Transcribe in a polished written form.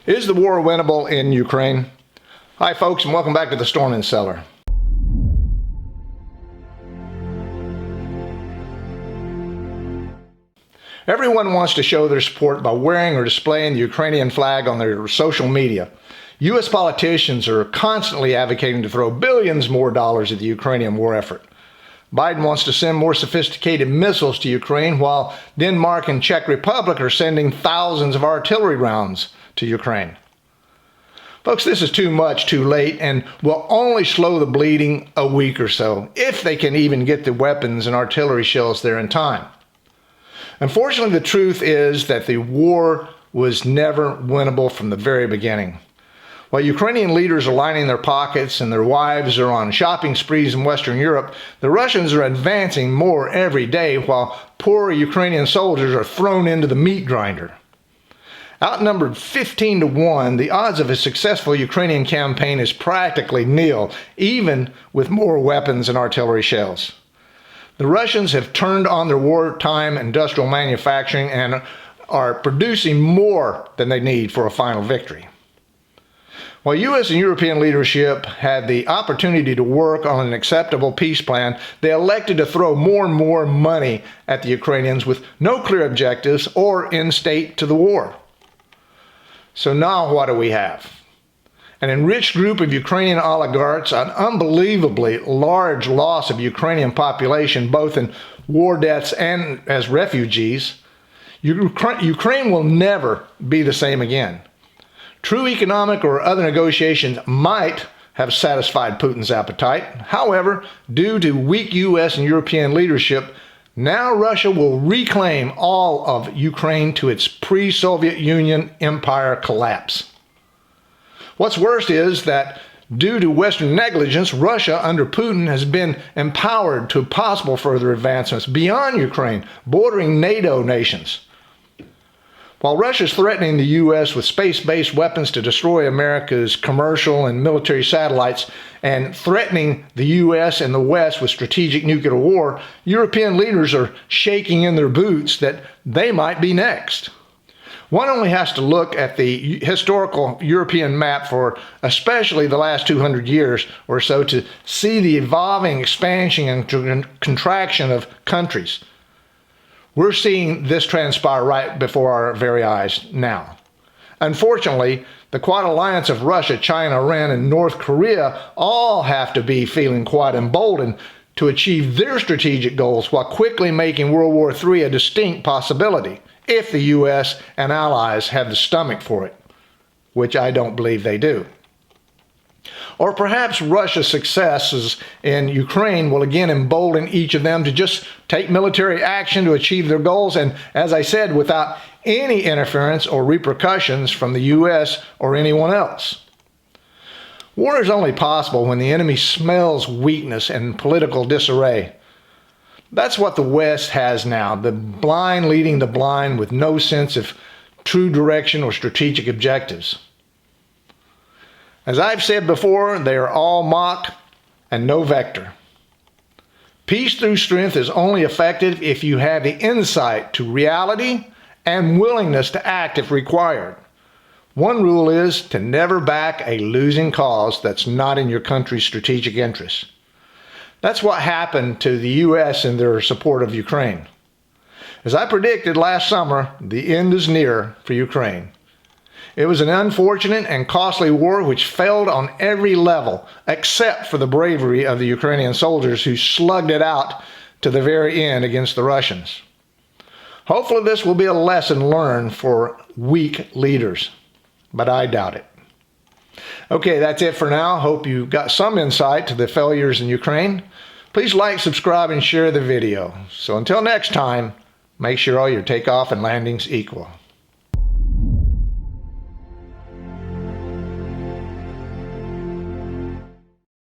Is the war winnable in Ukraine? Hi folks, and welcome back to the Storm and Cellar. Everyone wants to show their support by wearing or displaying the Ukrainian flag on their social media. U.S. politicians are constantly advocating to throw billions more dollars at the Ukrainian war effort. Biden wants to send more sophisticated missiles to Ukraine, while Denmark and Czech Republic are sending thousands of artillery rounds to Ukraine. Folks, this is too much too late and will only slow the bleeding a week or so, if they can even get the weapons and artillery shells there in time. Unfortunately, the truth is that the war was never winnable from the very beginning. While Ukrainian leaders are lining their pockets and their wives are on shopping sprees in Western Europe, the Russians are advancing more every day while poor Ukrainian soldiers are thrown into the meat grinder. Outnumbered 15-1, the odds of a successful Ukrainian campaign is practically nil, even with more weapons and artillery shells. The Russians have turned on their wartime industrial manufacturing and are producing more than they need for a final victory. While U.S. and European leadership had the opportunity to work on an acceptable peace plan, they elected to throw more and more money at the Ukrainians with no clear objectives or end state to the war. So now what do we have? An enriched group of Ukrainian oligarchs, an unbelievably large loss of Ukrainian population, both in war deaths and as refugees. Ukraine will never be the same again. True economic or other negotiations might have satisfied Putin's appetite. However, due to weak U.S. and European leadership, now Russia will reclaim all of Ukraine to its pre-Soviet Union empire collapse. What's worse is that due to Western negligence, Russia under Putin has been empowered to possible further advancements beyond Ukraine, bordering NATO nations. While Russia is threatening the U.S. with space-based weapons to destroy America's commercial and military satellites and threatening the U.S. and the West with strategic nuclear war, European leaders are shaking in their boots that they might be next. One only has to look at the historical European map for especially the last 200 years or so to see the evolving expansion and contraction of countries. We're seeing this transpire right before our very eyes now. Unfortunately, the Quad Alliance of Russia, China, Iran, and North Korea all have to be feeling quite emboldened to achieve their strategic goals while quickly making World War III a distinct possibility, if the U.S. and allies have the stomach for it, which I don't believe they do. Or perhaps Russia's successes in Ukraine will again embolden each of them to just take military action to achieve their goals, and as I said, without any interference or repercussions from the U.S. or anyone else. War is only possible when the enemy smells weakness and political disarray. That's what the West has now, the blind leading the blind with no sense of true direction or strategic objectives. As I've said before, they are all mock and no vector. Peace through strength is only effective if you have the insight to reality and willingness to act if required. One rule is to never back a losing cause that's not in your country's strategic interests. That's what happened to the U.S. in their support of Ukraine. As I predicted last summer, the end is near for Ukraine. It was an unfortunate and costly war which failed on every level, except for the bravery of the Ukrainian soldiers who slugged it out to the very end against the Russians. Hopefully this will be a lesson learned for weak leaders, but I doubt it. Okay, that's it for now. Hope you got some insight to the failures in Ukraine. Please like, subscribe, and share the video. So until next time, make sure all your takeoff and landings equal.